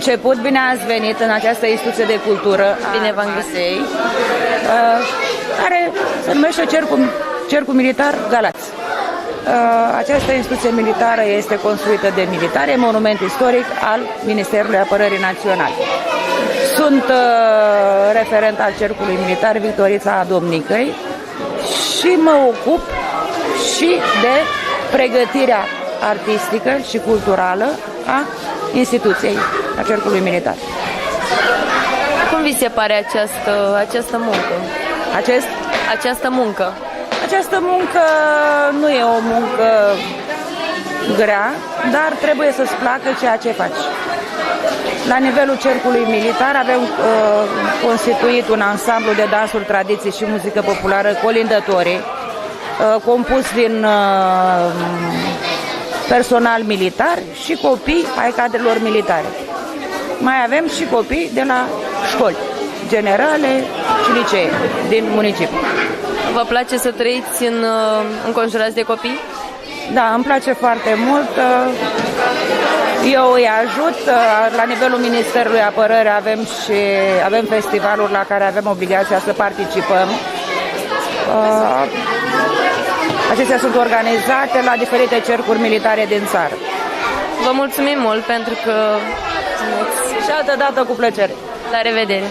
început, bine ați venit în această instituție de cultură. Bine v-am găsit. Care se numește Cercul Militar Galați. Această instituție militară este construită de militari, e monument istoric al Ministerului Apărării Naționale. Sunt referent al Cercului Militar Victorița Domnicăi și mă ocup și de pregătirea artistică și culturală a instituției, a Cercului Militar. Cum vi se pare această muncă? Această muncă. Această muncă nu e o muncă grea, dar trebuie să-ți placă ceea ce faci. La nivelul Cercului Militar avem constituit un ansamblu de dansuri, tradiții și muzică populară, Colindătorii, compus din personal militar și copii ai cadrelor militare. Mai avem și copii de la școli generale și licee din municipiu. Vă place să trăiți înconjurați de copii? Da, îmi place foarte mult. Eu îi ajut. La nivelul Ministerului Apărării avem festivaluri la care avem obligația să participăm. Acestea sunt organizate la diferite cercuri militare din țară. Vă mulțumim mult pentru că... Și altă dată cu plăcere. La revedere!